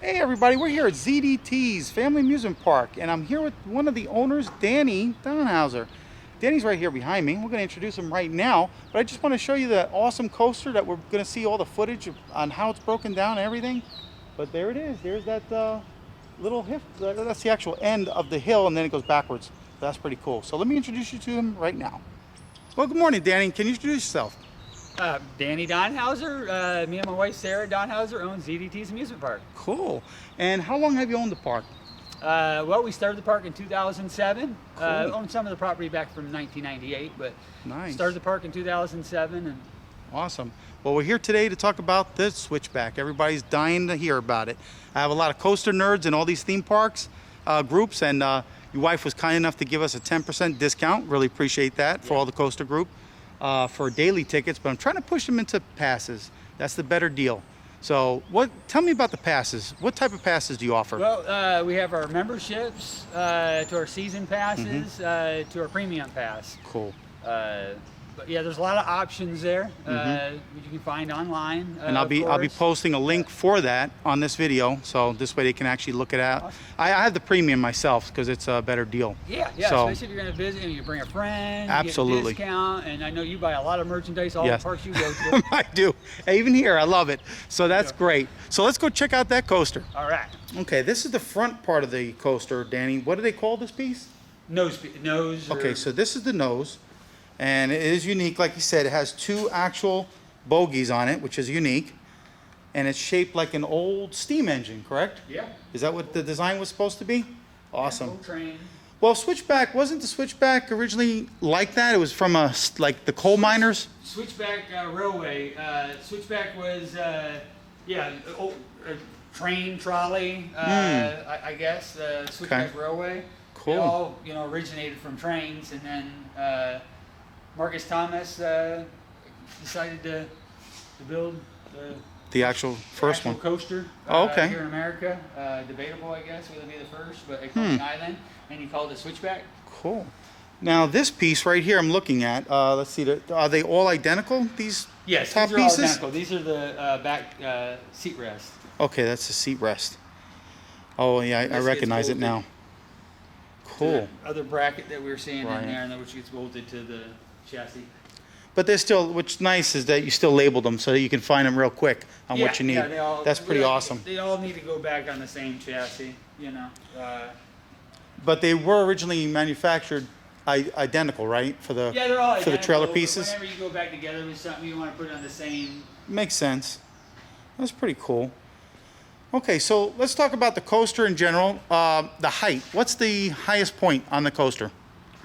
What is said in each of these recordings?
Hey everybody, we're here at ZDT's Family Amusement Park, and I'm here with one of the owners, Danny Donhauser. Danny's right here behind me. We're going to introduce him right now, but I just want to show you that awesome coaster that we're going to see all the footage on how it's broken down and everything. But there it is. There's that little hill. That's the actual end of the hill, and then it goes backwards. So that's pretty cool. So let me introduce you to him right now. Well, good morning, Danny. Can you introduce yourself? Danny Donhauser, me and my wife Sarah Donhauser own ZDT's amusement park. Cool. And how long have you owned the park? Well, we started the park in 2007. Cool. Owned some of the property back from 1998, but Nice. started the park in 2007. And Awesome. Well, we're here today to talk about the Switchback. Everybody's dying to hear about it. I have a lot of coaster nerds in all these theme parks groups, and your wife was kind enough to give us a 10% discount. Really appreciate that for all the coaster group for daily tickets, but I'm trying to push them into passes. That's the better deal. So tell me about the passes. What type of passes do you offer? well, we have our memberships to our season passes to our premium pass. Cool. But yeah, there's a lot of options there that you can find online. And I'll be posting a link for that on this video, so this way they can actually look it out. Awesome. I have the premium myself because it's a better deal. Yeah, So- especially if you're going to visit and you bring a friend, Absolutely. you get a discount, and I know you buy a lot of merchandise all Yes. the parks you go to. I do. Even here, I love it. So that's great. So let's go check out that coaster. All right. Okay, this is the front part of the coaster, Danny. What do they call this piece? Nose. Okay, so this is the nose, and it is unique. Like you said, it has two actual bogies on it, which is unique, and it's shaped like an old steam engine, correct? Yeah. Is that what the design was supposed to be? Awesome. Full train. Well, Switchback, wasn't the Switchback originally like that? It was from like the coal miners? Switchback Railway. Switchback was train trolley. I guess Switchback Railway. Cool. They all originated from trains, and then Marcus Thomas decided to build The actual first actual one. coaster Oh, okay. here in America. Debatable, I guess, whether it be the first, but at Coney Island, and he called it Switchback. Cool. Now this piece right here I'm looking at, let's see, are they all identical, these Yes, top these are all pieces? identical. These are the back seat rest. Okay, that's the seat rest. Oh yeah, I This recognize gets it now. Cool. The other bracket that we were seeing Right. in there, and then which gets bolted to the chassis. But they're still, what's nice is that you still labeled them so that you can find them real quick on what you need. Yeah, they all, That's pretty awesome. They all need to go back on the same chassis, But they were originally manufactured identical, right? For the Yeah, they're all for the trailer identical, but pieces. Whenever you go back together with something, you want to put it on the same. Makes sense. That's pretty cool. Okay, so let's talk about the coaster in general. The height. What's the highest point on the coaster?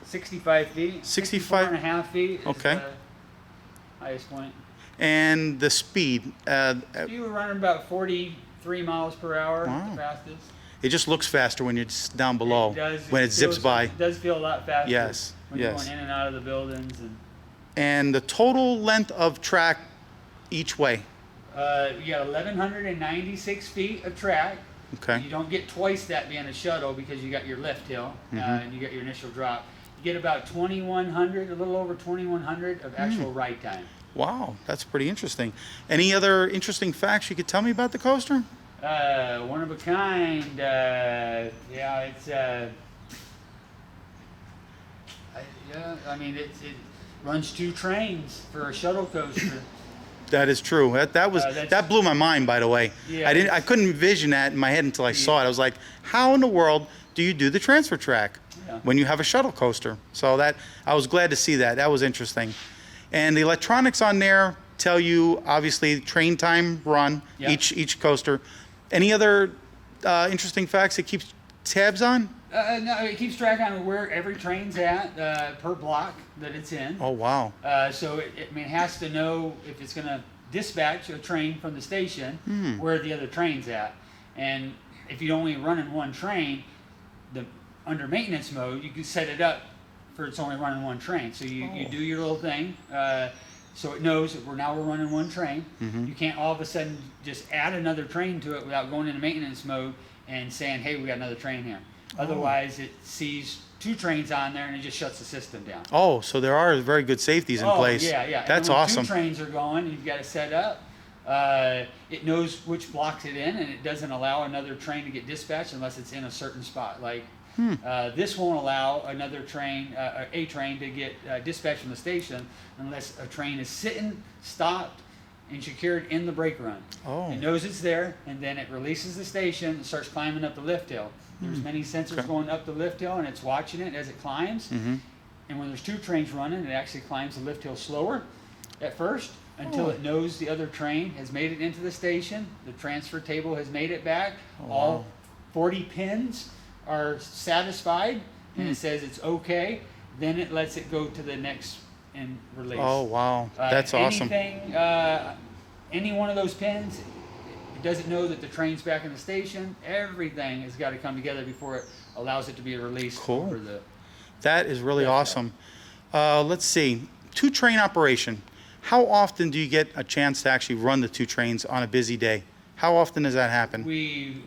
65 feet. 65 and a half feet. Is Okay. the highest point. And the speed. You were running about 43 miles per hour. Wow. The fastest. It just looks faster when you're just down below. It does. When it zips feels- by. It does feel a lot faster. Yes, When yes. you're going in and out of the buildings. And the total length of track each way. You got 1,196 feet of track. Okay. You don't get twice that being a shuttle because you got your lift hill and you got your initial drop. You get about 2,100, a little over 2,100 of actual ride time. Wow, that's pretty interesting. Any other interesting facts you could tell me about the coaster? One of a kind. It's. I mean, it runs 2 trains for a shuttle coaster. That is true. That blew my mind, by the way. Yeah, I couldn't envision that in my head until I saw it. I was like, how in the world do you do the transfer track when you have a shuttle coaster? So I was glad to see that. That was interesting. And the electronics on there tell you obviously train time run each coaster. Any other interesting facts it keeps tabs on? No, it keeps track on where every train's at per block that it's in. Oh wow. So it has to know if it's going to dispatch a train from the station where the other train's at. And if you're only running one train, under maintenance mode, you can set it up for it's only running one train. So you do your little thing. So it knows that we're running one train. You can't all of a sudden just add another train to it without going into maintenance mode and saying, hey, we got another train here. Otherwise, it sees 2 trains on there and it just shuts the system down. Oh, so there are very good safeties in place. Yeah. That's and when awesome. 2 trains are going, you've got to set up. It knows which blocks it in, and it doesn't allow another train to get dispatched unless it's in a certain spot. Like this won't allow another train, a train to get dispatched from the station unless a train is sitting, stopped, and secured in the brake run. Oh. It knows it's there, and then it releases the station and starts climbing up the lift hill. There's many sensors going up the lift hill, and it's watching it as it climbs. And when there's two trains running, it actually climbs the lift hill slower at first until it knows the other train has made it into the station. The transfer table has made it back. All 40 pins are satisfied, and it says it's okay. Then it lets it go to the next and release. Oh, wow. That's awesome. Anything, any one of those pins, it doesn't know that the train's back in the station. Everything has got to come together before it allows it to be released over the... That is really awesome. Let's see. Two train operation. How often do you get a chance to actually run the two trains on a busy day? How often does that happen? We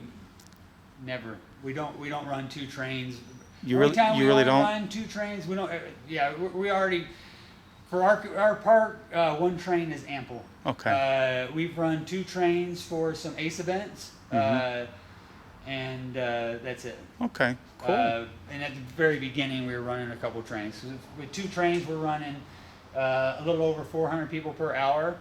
never. We don't run two trains. You really don't run two trains. We don't. Yeah, we already for our park. One train is ample. Okay. We've run two trains for some ACE events, and that's it. Okay. Cool. And at the very beginning, we were running a couple trains. So with two trains, we're running a little over 400 people per hour.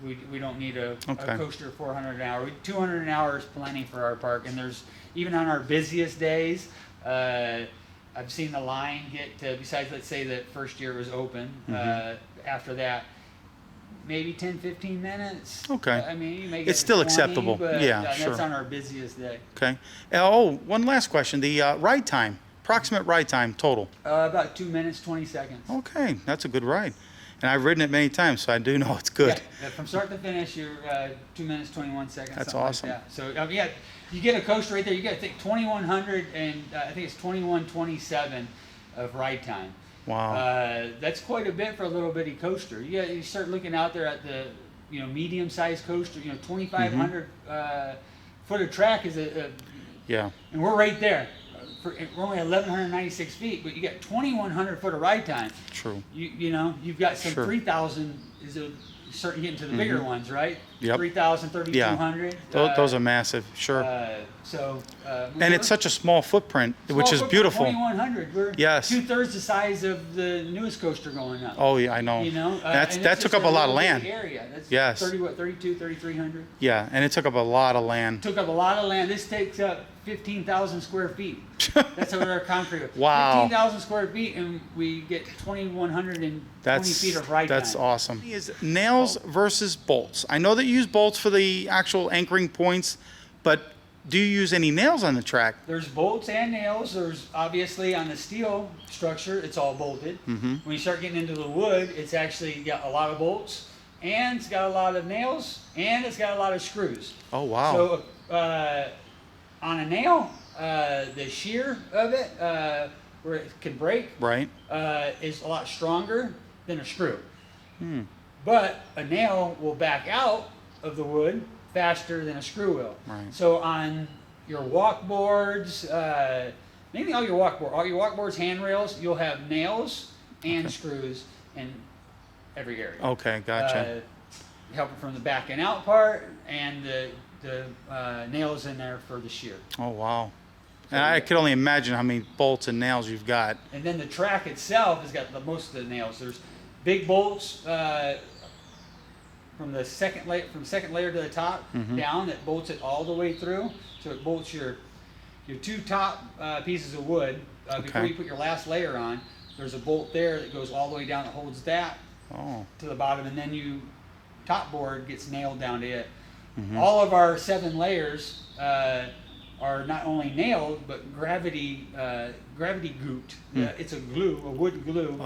We don't need a coaster 400 an hour. 200 an hour is plenty for our park. And there's, even on our busiest days, I've seen the line get, besides let's say that first year was open, after that, maybe 10, 15 minutes. Okay. I mean, you may get it's still 20, acceptable. But, yeah, sure. That's on our busiest day. Okay. Oh, one last question. The ride time, approximate ride time total. About 2 minutes, 20 seconds. Okay, that's a good ride. And I've ridden it many times, so I do know it's good. Yeah, from start to finish, you're 2 minutes, 21 seconds. That's something awesome. Like that. So yeah, you get a coaster right there. You got to think 2100 and I think it's 2127 of ride time. Wow. That's quite a bit for a little bitty coaster. You start looking out there at the medium-sized coaster. 2,500 foot of track is yeah. And we're right there. We're only 1,196 feet, but you got 2,100 foot of ride time. True. You've got some 3,000. Starting getting to the bigger ones, right? Yep. 3,000, 3,200. Yeah. Those are massive. Sure. And it's such a small footprint, which is beautiful. 2,100. We're 2/3 the size of the newest coaster going up. Oh yeah, I know. That took up a lot of land. Area. That's yes. 3,300. Yeah, and it took up a lot of land. Took up a lot of land. This takes up 15,000 square feet. That's what our concrete. Wow. 15,000 square feet, and we get 2,120 feet of ride time. That's awesome. Is nails versus bolts? I know that you use bolts for the actual anchoring points, but do you use any nails on the track? There's bolts and nails. There's obviously on the steel structure, it's all bolted. When you start getting into the wood, it's actually got a lot of bolts, and it's got a lot of nails, and it's got a lot of screws. Oh wow. So on a nail, the shear of it, where it can break, is a lot stronger than a screw. But a nail will back out of the wood faster than a screw will. So on your walk boards, mainly all your walk boards, handrails, you'll have nails and screws in every area. Okay, gotcha. Helping from the back and out part, and the nails in there for the shear. Oh wow. And I could only imagine how many bolts and nails you've got. And then the track itself has got most of the nails. There's big bolts from the second layer to the top down that bolts it all the way through. So it bolts your two top pieces of wood before you put your last layer on. There's a bolt there that goes all the way down that holds that to the bottom, and then top board gets nailed down to it. All of our 7 layers are not only nailed, but gravity gooped. It's a wood glue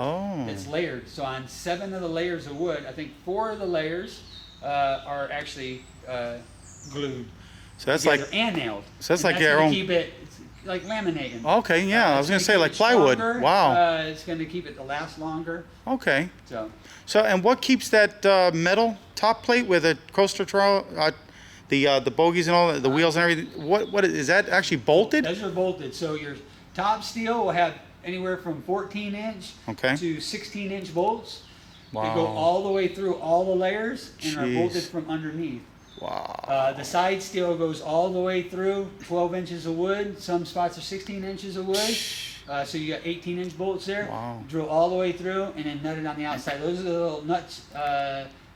that's layered. So on 7 of the layers of wood, I think 4 of the layers are actually glued. So that's like and nailed. So that's like your own. Keep it like laminating. Okay, yeah, I was gonna say like plywood. Stronger. Wow. It's going to keep it to last longer. Okay. So and what keeps that metal top plate with a coaster trowel? The bogies and all the wheels and everything. What is that actually bolted? Those are bolted. So your top steel will have anywhere from 14-inch to 16-inch bolts. They go all the way through all the layers and are bolted from underneath. Wow. The side steel goes all the way through, 12 inches of wood. Some spots are 16 inches of wood. So you got 18-inch bolts there. Wow. Drill all the way through and then nutted on the outside. Those are the little nuts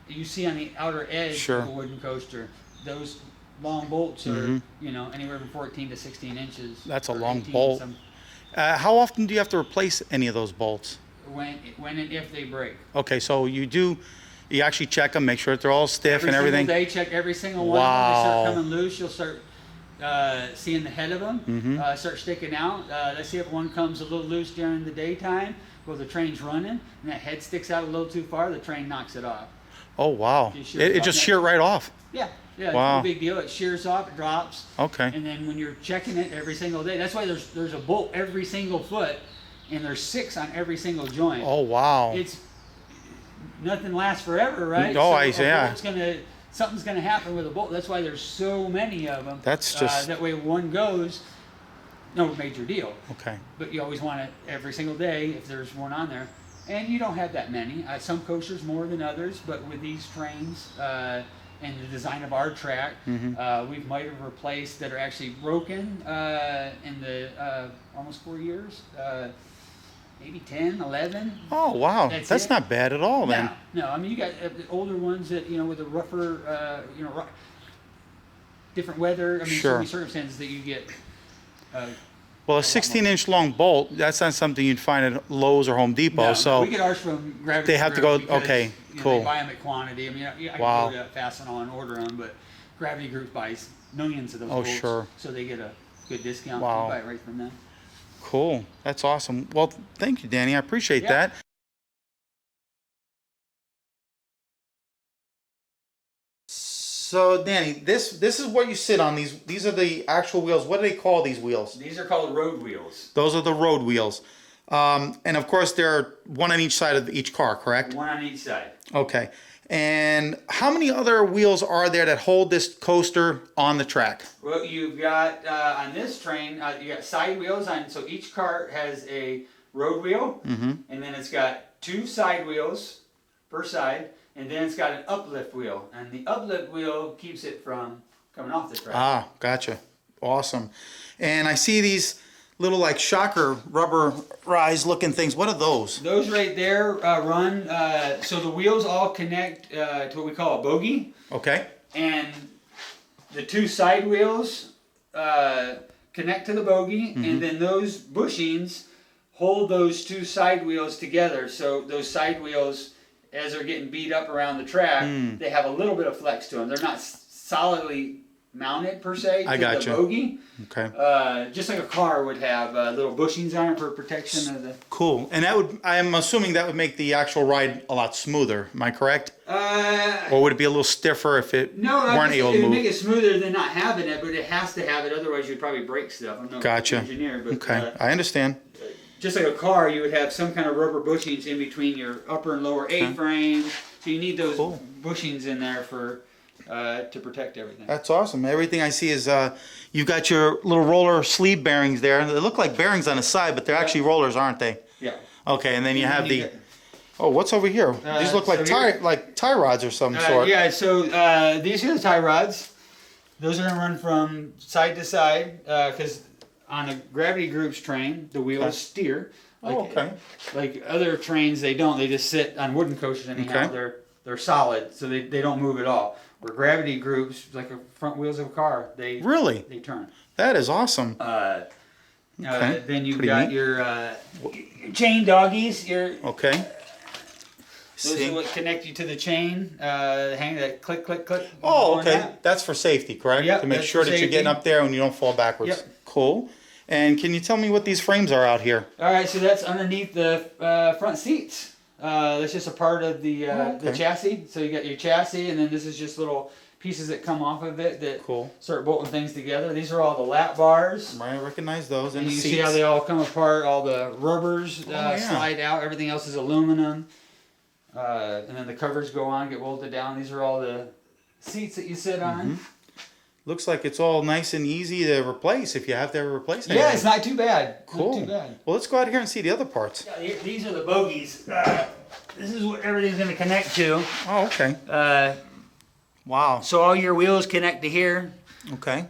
you see on the outer edge of a wooden coaster. Those long bolts are, you know, anywhere from 14 to 16 inches. That's a long bolt. How often do you have to replace any of those bolts? When and if they break. Okay, so you actually check them, make sure that they're all stiff and everything. Every single day, check every single one of them. They start coming loose, you'll start seeing the head of them start sticking out. Let's see if one comes a little loose during the daytime, while the train's running, and that head sticks out a little too far, the train knocks it off. Oh, wow. It just sheared right off. Yeah, yeah, wow. It's no big deal. It shears off, it drops. Okay. And then when you're checking it every single day, that's why there's a bolt every single foot, and there's 6 on every single joint. Oh, wow. It's nothing lasts forever, right? Oh, so something's gonna happen with a bolt. That's why there's so many of them. That's just that way one goes, no major deal. Okay. But you always want it every single day if there's one on there. And you don't have that many. Some coasters more than others, but with these trains and the design of our track, we might have replaced that are actually broken in the almost 4 years. Maybe 10, 11. Oh, wow. That's not bad at all, then. No, I mean, you got older ones that, you know, with a rougher, different weather. I mean, so many circumstances that you get. Well, a 16-inch long bolt, that's not something you'd find at Lowe's or Home Depot. No, so we get ours from Gravity. They have to go, okay, cool. They buy them at quantity. I mean, I can go to Fastenal and order them, but Gravity Group buys millions of those bolts. Sure. So they get a good discount. Wow. You buy it right from them. Cool. That's awesome. Well, thank you, Danny. I appreciate that. So, Danny, this is what you sit on. These are the actual wheels. What do they call these wheels? These are called road wheels. Those are the road wheels. And of course, there are one on each side of each car, correct? One on each side. Okay. And how many other wheels are there that hold this coaster on the track? Well, you've got on this train, you got side wheels on. So each cart has a road wheel, and then it's got 2 side wheels per side, and then it's got an uplift wheel, and the uplift wheel keeps it from coming off the track. Ah, gotcha. Awesome. And I see these little like shocker rubberized looking things. What are those? Those right there run, so the wheels all connect to what we call a bogie. Okay. And the 2 side wheels connect to the bogie, and then those bushings hold those 2 side wheels together. So those side wheels, as they're getting beat up around the track, they have a little bit of flex to them. They're not solidly mounted per se to the bogie. Okay. Just like a car would have little bushings on it for protection of the. Cool. And that would, I'm assuming that would make the actual ride a lot smoother. Am I correct? Or would it be a little stiffer if it weren't able to move? It would make it smoother than not having it, but it has to have it. Otherwise, you'd probably break stuff. I'm not an engineer, but okay, I understand. Just like a car, you would have some kind of rubber bushings in between your upper and lower A-frames. So you need those bushings in there for to protect everything. That's awesome. Everything I see is you've got your little roller sleeve bearings there. They look like bearings on the side, but they're actually rollers, aren't they? Yeah. Okay, and then you have the. Oh, what's over here? These look like tie rods or some sort. Yeah. So these are the tie rods. Those are going to run from side to side because on a Gravity Group's train, the wheels steer. Like other trains, they don't. They just sit on wooden coasters anyhow. They're solid, so they don't move at all. Where Gravity Groups, like the front wheels of a car, they turn. That is awesome. Then you've got your chain doggies. Those are what connect you to the chain. Hang that click, click, click. Oh, okay. That's for safety, correct? Yep, to make sure that you're getting up there and you don't fall backwards. Yep. Cool. And can you tell me what these frames are out here? All right, so that's underneath the front seats. That's just a part of the chassis. So you got your chassis, and then this is just little pieces that come off of it that start bolting things together. These are all the lap bars. I recognize those. And you see how they all come apart. All the rubbers slide out. Everything else is aluminum. And then the covers go on, get bolted down. These are all the seats that you sit on. Looks like it's all nice and easy to replace if you have to ever replace anything. Yeah, it's not too bad. Cool. Not too bad. Well, let's go out here and see the other parts. Yeah, these are the bogies that this is what everything's going to connect to. Oh, okay. Wow. So all your wheels connect to here. Okay.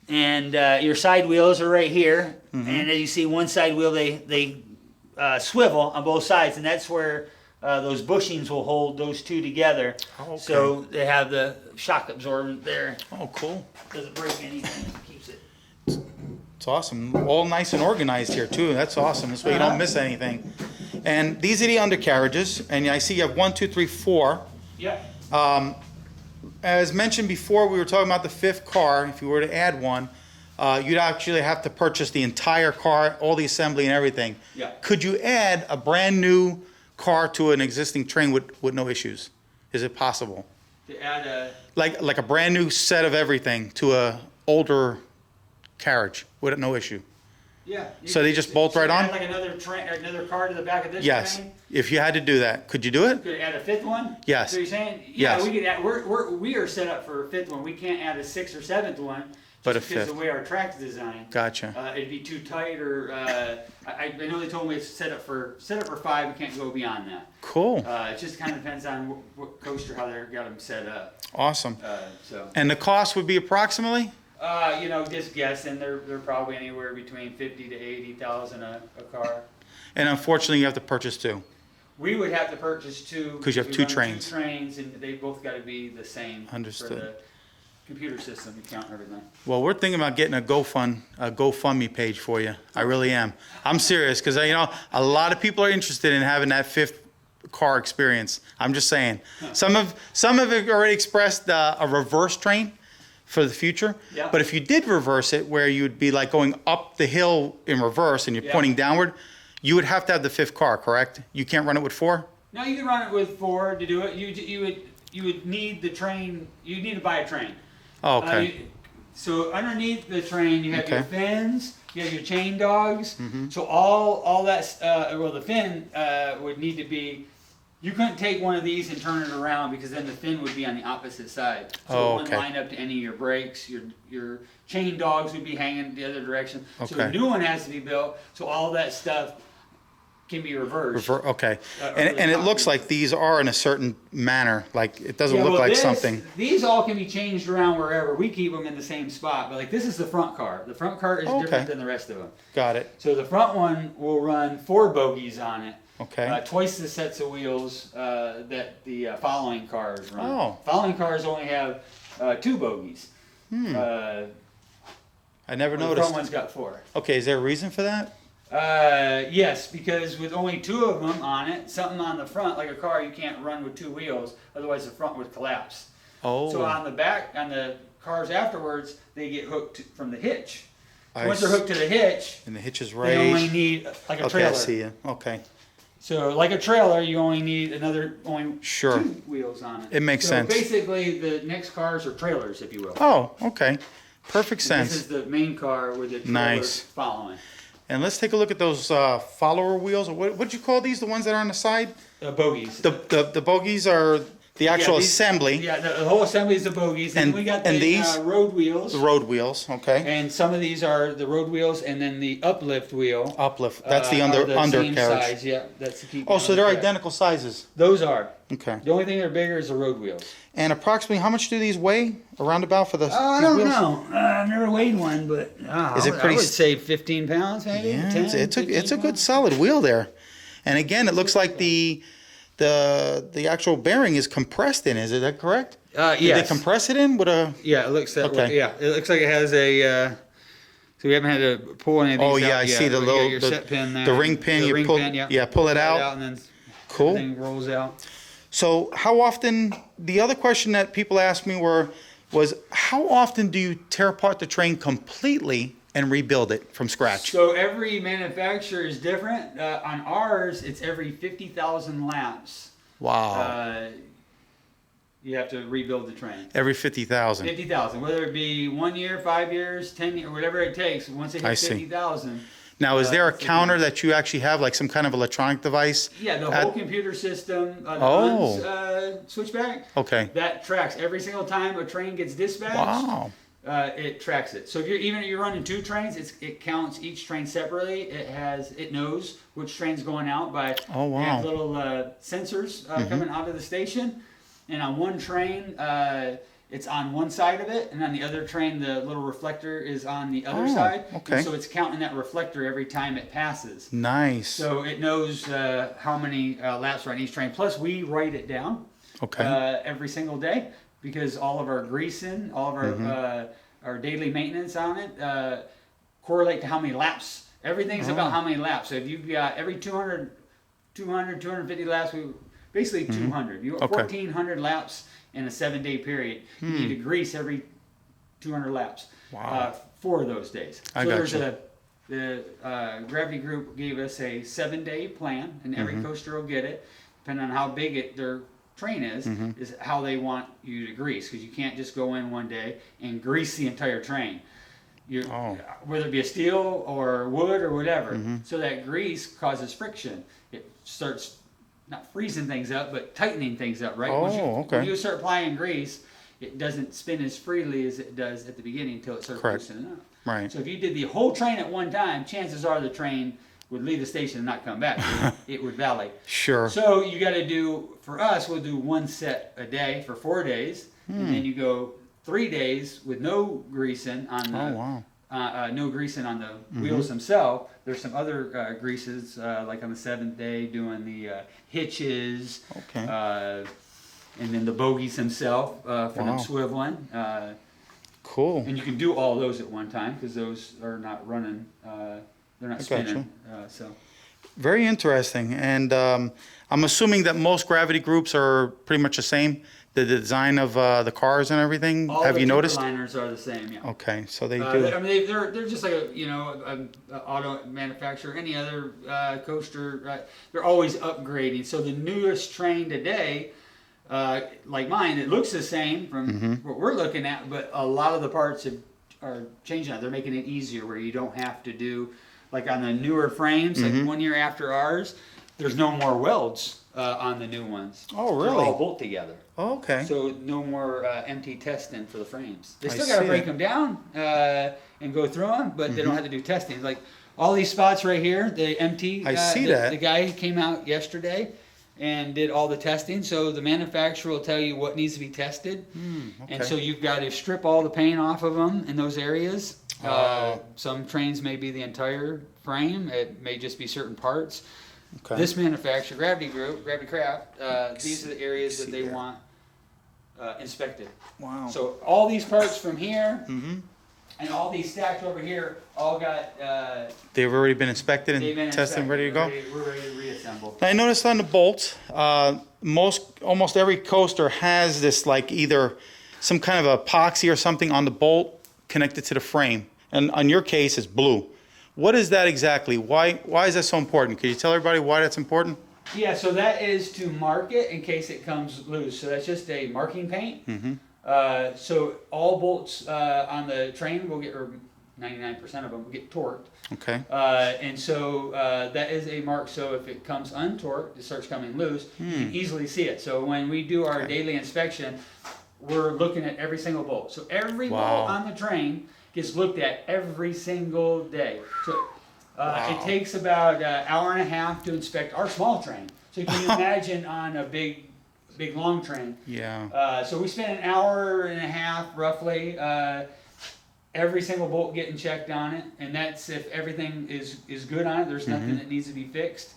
And your side wheels are right here. Mm-hmm. And as you see, one side wheel, they swivel on both sides. And that's where those bushings will hold those two together. Oh, okay. So they have the shock absorbent there. Oh, cool. Doesn't break anything. Keeps it. It's awesome. All nice and organized here too. That's awesome. This way you don't miss anything. And these are the undercarriages. And I see you have 1, 2, 3, 4. Yeah. As mentioned before, we were talking about the 5th car. If you were to add one, you'd actually have to purchase the entire car, all the assembly and everything. Yeah. Could you add a brand new car to an existing train with no issues? Is it possible? To add a... Like a brand new set of everything to a older carriage with no issue? Yeah. So they just bolt right on? Add like another car to the back of this Yes. train? If you had to do that, could you do it? Could add a 5th one? Yes. So you're saying? Yeah, Yes. we could add, we are set up for a 5th one. We can't add a 6th or 7th one. But a because 5th. the way our track's designed. Gotcha. It'd be too tight, or I know they told me it's set up for 5. We can't go beyond that. Cool. It just kind of depends on what coaster, how they got them set up. Awesome. So. And the cost would be approximately? Just guessing, they're probably anywhere between 50 to 80,000 a car. And unfortunately, you have to purchase 2. We would have to purchase 2. 'Cause you have We 2 run trains. 2 trains, and they both got to be the same. Understood. For the computer system account and everything. Well, we're thinking about getting a GoFundMe page for you. I really am. I'm serious because a lot of people are interested in having that 5th car experience. I'm just saying. Some have already expressed a reverse train for the future. Yeah. But if you did reverse it, where you'd be like going up the hill in reverse and you're Yeah. pointing downward, you would have to have the 5th car, correct? You can't run it with 4? No, you can run it with 4 to do it. You would need the train. You need to buy a train. Oh, okay. So underneath the train, you have your Okay. fins, you have your chain dogs. Mm-hmm. So all that, the fin would need to be. You couldn't take one of these and turn it around because then the fin would be on the opposite side. So Oh, it wouldn't okay. line up to any of your brakes. Your chain dogs would be hanging the other direction. So a Okay. new one has to be built. So all that stuff can be reversed. Okay. or And the it looks copy. like these are in a certain manner. Like it doesn't Yeah, look well, like this- something. These all can be changed around wherever. We keep them in the same spot. But like this is the front car. The front car is Okay. different than the rest of them. Got it. So the front one will run 4 bogies on it. Okay. Twice the sets of wheels that the following cars run. Oh. Following cars only have 2 bogies. I never The front noticed. one's got 4. Okay, is there a reason for that? Yes, because with only 2 of them on it, something on the front, like a car, you can't run with 2 wheels, otherwise the front would collapse. Oh. So on the back, on the cars afterwards, they get hooked from the hitch. I Once they're s- hooked to the hitch, And the hitch is they only raised. need like a Okay, trailer. I see you. Okay. So like a trailer, you only need only Sure. 2 wheels on it. It makes so sense. Basically, the next cars are trailers, if you will. Oh, okay. Perfect This sense. is the main car with the trailer Nice. following. And let's take a look at those follower wheels. What'd you call these? The ones that are on the side? Bogies. The bogies are the actual these- assembly. Yeah, the whole assembly is the bogies. And And- we got and the these? road wheels. The road wheels. Okay. And some of these are the road wheels, and then the uplift wheel. Uplift. That's the are same undercarriage. size, yeah, that's to keep. Oh, it so on they're the track. identical sizes. Those are. Okay. The only thing that are bigger is the road wheels. And approximately how much do these weigh? Around about for the I these don't wheels? know. I've never weighed one, but Is it I pretty would s- say 15 pounds, maybe. Yeah, 10, it's a 15 good pounds. solid wheel there. And again, it looks like the actual bearing is compressed in. Is that correct? Did Yes. they compress it in with a? Yeah, it looks that way. Okay. Yeah, it looks like it has a. So we haven't had to pull any of these Oh out yeah, I yet. see the We got little your set pin there. the ring pin. The You ring pull pin, pull it out. and then Cool. everything rolls out. So how often? The other question that people asked me was how often do you tear apart the train completely and rebuild it from scratch? So every manufacturer is different. On ours, it's every 50,000 laps. Wow. You have to rebuild the train. Every 50,000. 50,000, whether it be 1 year, 5 years, 10 years, whatever it takes. Once it I hits see. 50,000. Now, is there a it's a- counter that you actually have, like some kind of electronic device? Yeah, the At- whole computer system, the Oh. switchback, Okay. that tracks every single time a train gets dispatched. Wow. it tracks it. So if you're running 2 trains, it counts each train separately. It knows which train's going out by. Oh, wow. They have little sensors coming out of the station, and on one train, it's on one side of it, and on the other train, the little reflector is on the other side. Okay. And so it's counting that reflector every time it passes. Nice. So it knows how many laps are on each train. Plus, we write it down. Okay. Every single day, because all of our greasing, all of our daily maintenance on it correlate to how many laps. Everything's about how many laps. So if you've got every 250 laps, basically 200. You got 1,400 laps in a 7-day period. You need to grease every 200 laps for those days. So the Gravity Group gave us a 7-day plan, and every coaster will get it, depending on how big their train is how they want you to grease, because you can't just go in one day and grease the entire train. Whether it be a steel or wood or whatever. So that grease causes friction. It starts not freezing things up, but tightening things up, right? When you start applying grease, it doesn't spin as freely as it does at the beginning until it starts loosening up. Right. So if you did the whole train at one time, chances are the train would leave the station and not come back. It would valley. Sure. So you got to do, for us, we'll do 1 set a day for 4 days, and then you go 3 days with no greasing on the no greasing on the wheels themselves. There's some other greases, like on the 7th day, doing the hitches, and then the bogies themselves for them swiveling. Cool. And you can do all those at one time, because those are not running. They're not spinning. Very interesting. And I'm assuming that most gravity groups are pretty much the same. The design of the cars and everything. Have you noticed? All the liners are the same. Yeah. Okay, so they do. I mean, they're just like a auto manufacturer. Any other coaster, they're always upgrading. So the newest train today, like mine, it looks the same from what we're looking at, but a lot of the parts are changing. They're making it easier, where you don't have to do, like on the newer frames, like 1 year after ours, there's no more welds on the new ones. Oh, really? They're all bolt together. Oh, okay. So no more empty testing for the frames. They still got to break them down and go through them, but they don't have to do testing. Like all these spots right here, the empty. I see that. The guy came out yesterday and did all the testing. So the manufacturer will tell you what needs to be tested. And so you've got to strip all the paint off of them in those areas. Some trains may be the entire frame. It may just be certain parts. Okay. This manufacturer, Gravity Group, Gravity Craft, these are the areas that they want inspected. Wow. So all these parts from here and all these stacked over here all got... they've already been inspected and tested and ready to go? We're ready to reassemble. Now, I noticed on the bolts, almost every coaster has this, like, either some kind of epoxy or something on the bolt connected to the frame. And on your case, it's blue. What is that exactly? Why is that so important? Can you tell everybody why that's important? Yeah, so that is to mark it in case it comes loose. So that's just a marking paint. So all bolts on the train will get, or 99% of them will get torqued. Okay. And so that is a mark. So if it comes untorqued, it starts coming loose, you can easily see it. So when we do our daily inspection, we're looking at every single bolt. So every bolt on the train gets looked at every single day. So it takes about an hour and a half to inspect our small train. So you can imagine on a big long train. Yeah. So we spend an hour and a half roughly, every single bolt getting checked on it, and that's if everything is good on it. There's nothing that needs to be fixed,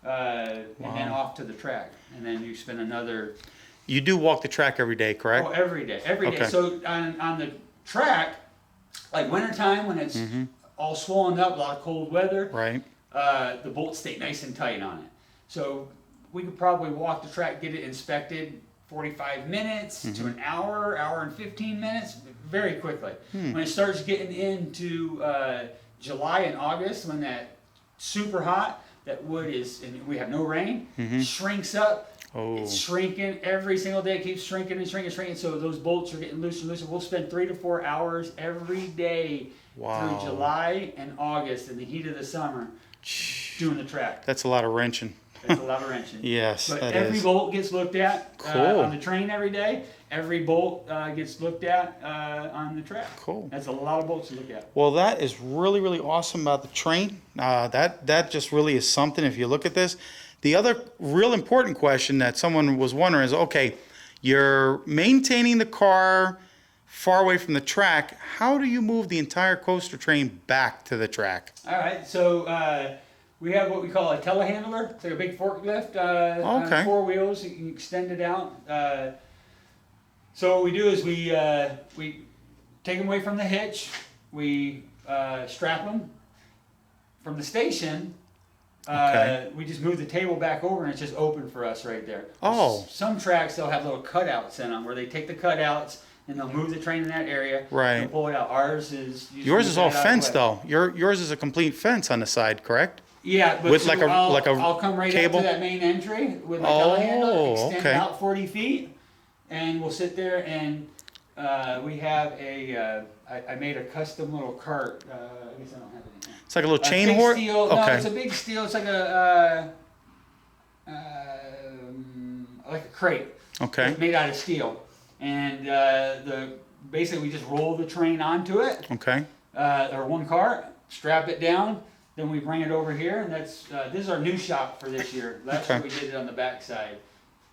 and then off to the track, and then you spend another. You do walk the track every day, correct? Oh, every day, every day. So on the track, like wintertime when it's all swollen up, a lot of cold weather, right? The bolts stay nice and tight on it. So we could probably walk the track, get it inspected 45 minutes to an hour and 15 minutes, very quickly. When it starts getting into July and August, when that super hot, that wood is, and we have no rain, shrinks up. It's shrinking every single day. It keeps shrinking and shrinking and shrinking. So those bolts are getting looser and looser. We'll spend 3 to 4 hours every day through July and August in the heat of the summer doing the track. That's a lot of wrenching. That's a lot of wrenching. Yes, but that every is. bolt gets looked at Cool. on the train every day. Every bolt gets looked at on the track. Cool. That's a lot of bolts to look at. Well, that is really, really awesome about the train. That just really is something if you look at this. The other real important question that someone was wondering is, okay, you're maintaining the car far away from the track. How do you move the entire coaster train back to the track? All right, so we have what we call a telehandler. It's like a big forklift on 4 wheels. You can extend it out. So what we do is we take them away from the hitch. We strap them from the station. We just move the table back over and it's just open for us right there. Oh. Some tracks they'll have little cutouts in them where they take the cutouts and they'll move the train in that area. Right. And pull it out. Ours is Yours is all fenced though. Yours is a complete fence on the side, correct? Yeah, but With so like a I'll come right cable? up to that main entry with my telehandler, extend okay. out 40 feet, and we'll sit there and we have a I made a custom little cart. I guess I don't have it in here. It's like a little chain big horse. steel. Okay. No, it's a big steel. It's like a crate. Okay. It's made out of steel, and basically we just roll the train onto it. Okay. Or one cart, strap it down, then we bring it over here, and that's this is our new shop for this year. Last year we did it on the back side.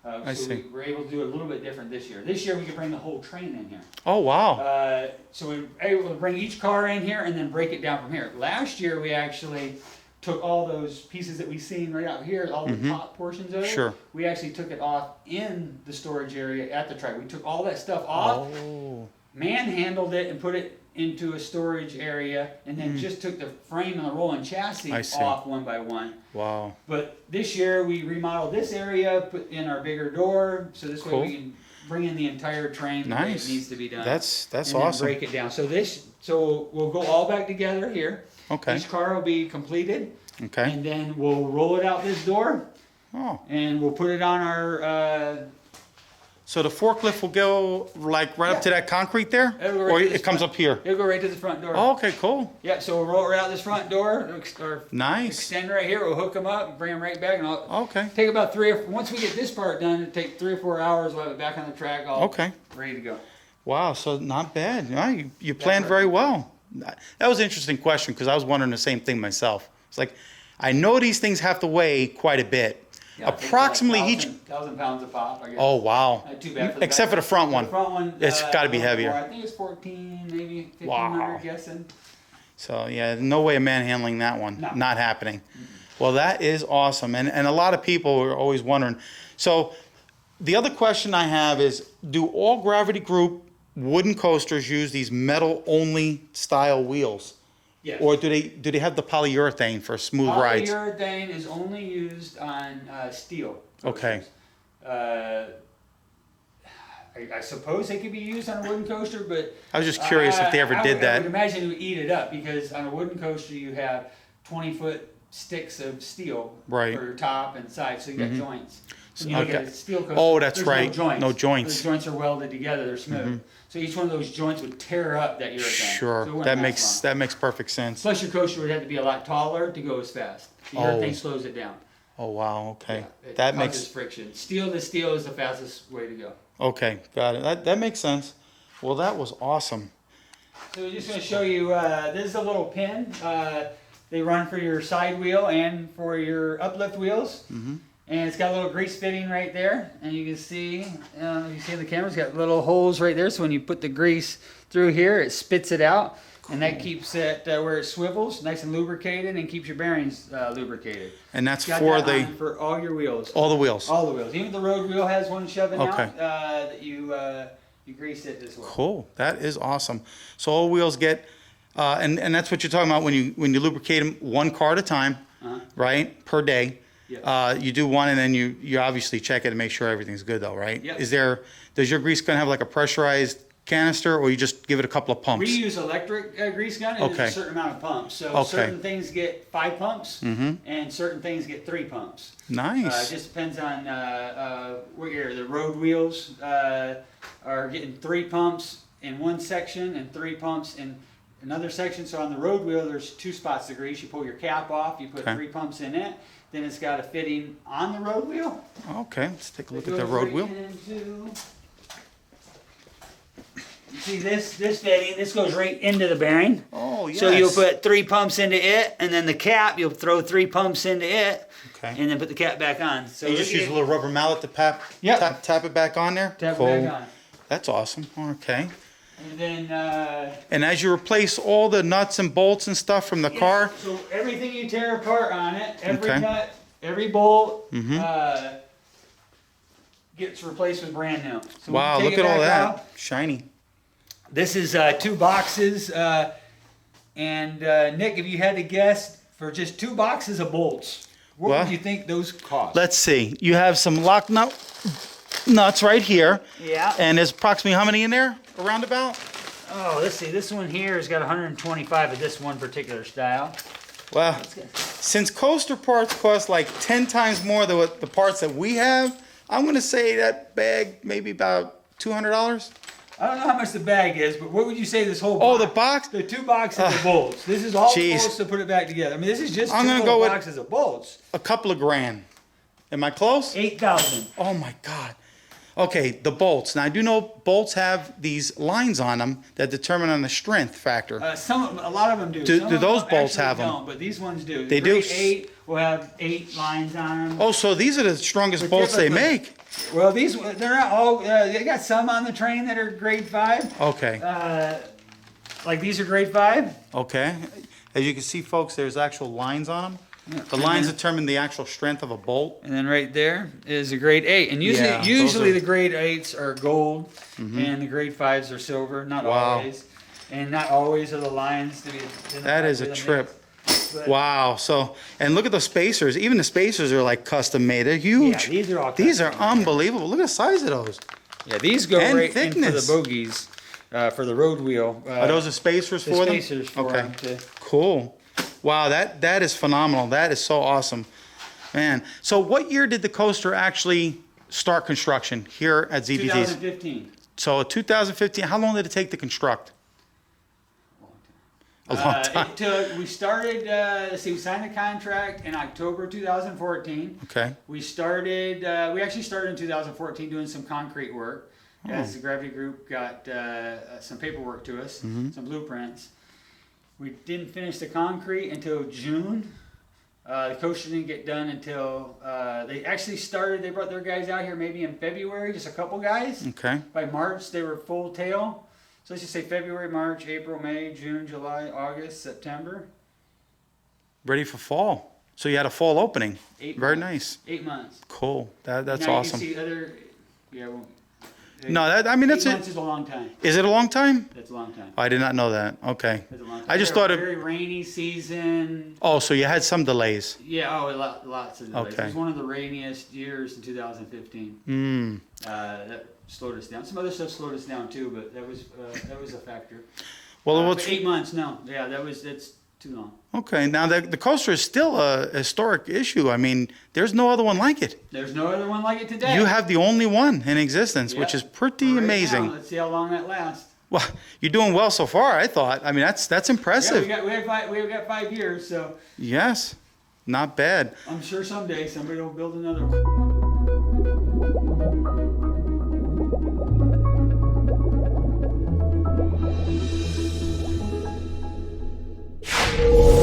I so see. we're able to do it a little bit different this year. This year we could bring the whole train in here. Oh wow. So we were able to bring each car in here and then break it down from here. Last year we actually took all those pieces that we've seen right out here, all the top portions of it. Sure. We actually took it off in the storage area at the track. We took all that stuff off, manhandled it, and put it into a storage area, and then just took the frame and the rolling chassis off one by one. Wow. But this year we remodeled this area, put in our bigger door, so this way we can bring in the entire train the way it needs to be done. That's and awesome. Then break it down. So we'll go all back together here. Okay. Each car will be completed. Okay. And then we'll roll it out this door. Oh. And we'll put it on our. So the forklift will go like right up to that concrete there, or it comes up here. It'll go right to the front door. Oh, okay, cool. Yeah, so we'll roll it right out this front door. Or Nice. Extend right here. We'll hook them up and bring them right back. And Okay. take about once we get this part done, it'll take 3 or 4 hours. We'll have it back on the track, all ready to go. Wow, so not bad. Yeah, you planned very well. That was an interesting question because I was wondering the same thing myself. It's like, I know these things have to weigh quite a bit. Yeah, Approximately like each. 1,000 pounds a pop, I guess. Oh wow. Not too bad for Except for the front one. The front one. It's got to be heavier. I think it's 14, maybe 1,500 guessing. So yeah, no way of manhandling that one. No. Not happening. Well, that is awesome, and a lot of people are always wondering. So the other question I have is, do all Gravity Group wooden coasters use these metal only style wheels? Yes. Or do they have the polyurethane for smooth rides? Polyurethane is only used on steel coasters. Okay. I suppose they could be used on a wooden coaster, but I was just curious if they ever did that. I would imagine it would eat it up because on a wooden coaster you have 20-foot sticks of steel for top and side, so you got joints. When you look at a steel coaster, that's there's right. no joints. No joints. Those joints are welded together; they're smooth. So each one of those joints would tear up that urethane. Sure, So it that wouldn't last long. makes perfect sense. Plus, your coaster would have to be a lot taller to go as fast. The urethane slows it down. Oh wow, okay. Yeah, That causes makes friction. Steel to steel is the fastest way to go. okay, got it. That makes sense. Well, that was awesome. So we're just going to show you. This is a little pin. They run for your side wheel and for your uplift wheels. And it's got a little grease fitting right there, and you can see, you see in the camera, it's got little holes right there. So when you put the grease through here, it spits it out, and that keeps it where it swivels, nice and lubricated, and keeps your bearings lubricated. And that's Got for that on for all your wheels. all the wheels. All the wheels. Even the road wheel has one shoving out that you grease it as well. Cool. That is awesome. So all wheels get, and that's what you're talking about when you lubricate them one car at a time, right? Per day. Yep. You do one, and then you obviously check it and make sure everything's good, though, right? Yep. Does your grease gun have like a pressurized canister, or you just give it a couple of pumps? We use electric grease gun, and there's a certain amount of pumps. So certain things get 5 pumps, and certain things get 3 pumps. Nice. It just depends on what the road wheels are getting 3 pumps in one section and 3 pumps in another section. So on the road wheel, there's 2 spots to grease. You pull your cap off. You put Okay. 3 pumps in it. Then it's got a fitting on the road wheel. Okay, let's take a look It at the goes road right wheel. into- You see this fitting? This goes right into the bearing. Oh, yes. So you'll put 3 pumps into it, and then the cap, you'll throw 3 pumps into it, Okay. and then put the cap back on. So You just use a little rubber mallet to Yep. tap it back on there? tap Cool. it back on. That's awesome. Okay. And then And as you replace all the nuts and bolts and stuff from the car, so everything you tear apart on it, every Okay. nut, every bolt, gets replaced with brand new. So wow, when you look take at it all back that. out, Shiny. this is 2 boxes, and Nick, if you had to guess, for just 2 boxes of bolts, what Well, would you think those cost? Let's see. You have some lock nuts right here. Yeah. And there's approximately how many in there? Around about? Oh, let's see. This one here has got 125 of this one particular style. Well, since coaster parts cost like 10 times more than what the parts that we have, I'm going to say that bag maybe about $200. I don't know how much the bag is, but what would you say this whole box? Oh, the box? The 2 boxes of bolts. This is all Jeez. bolts to put it back together. I mean, this is just I'm 2 gonna little go with- boxes of bolts. A couple of grand. Am I close? 8,000. Oh my God. Okay, the bolts. Now I do know bolts have these lines on them that determine on the strength factor. A lot of them do. Do Some of those them bolts actually have 'em? don't, but these ones do. They Grade do? 8 will have 8 lines on them. Oh, so these are the strongest bolts they typically- make. Well, they're not all. They got some on the train that are grade 5. Okay, Like these are grade 5. okay. As you can see, folks, there's actual lines on them. The and lines then- determine the actual strength of a bolt. And then right there is a grade 8. And usually, Yeah, those usually are- the grade 8s are gold, and the grade 5s are silver. Not Wow. always, and not always are the lines to be. That is a to the trip. mix. But, Wow. So, and look at the spacers. Even the spacers are like custom made. They're huge. Yeah, these are all. These are custom. unbelievable. Look at the size of those. Yeah, these go And right into the thickness. bogies for the road wheel. Are those the spacers the for them? spacers for Okay. them to- Cool. Wow, that is phenomenal. That is so awesome. Man, so what year did the coaster actually start construction here at ZDTs? 2015. So 2015, how long did it take to construct? A long time. We started, let's see, we signed the contract in October 2014. Okay. We actually started in 2014 doing some concrete work as the Gravity Group got some paperwork to us, some blueprints. We didn't finish the concrete until June. The coaster didn't get done until, they actually started, they brought their guys out here maybe in February, just a couple guys. Okay. By March, they were full tail. So let's just say February, March, April, May, June, July, August, September. Ready for fall. So you had a fall opening. 8 Very months. nice. 8 months. Cool. That's Now awesome. You can see other, yeah. Well, No, I mean, that's 8 it. months is a long time. Is it a long time? That's a long time. I did not know that. Okay. That's a long time. I just We had thought a it. very rainy season. Oh, so you had some delays. Yeah. Oh, lots of delays. Okay. It was one of the rainiest years in 2015. Mm. That slowed us down. Some other stuff slowed us down too, but that was a factor. Well, But what's 8 months? No. Yeah, that's too long. okay? Now the coaster is still a historic issue. I mean, there's no other one like it. There's no other one like it today. You have the only one in existence, which Yeah. is pretty Right amazing. now, let's see how long that lasts. Well, you're doing well so far. I thought. I mean, that's Yeah, impressive. we've got 5 years, so Yes, not bad. I'm sure someday somebody will build another one. You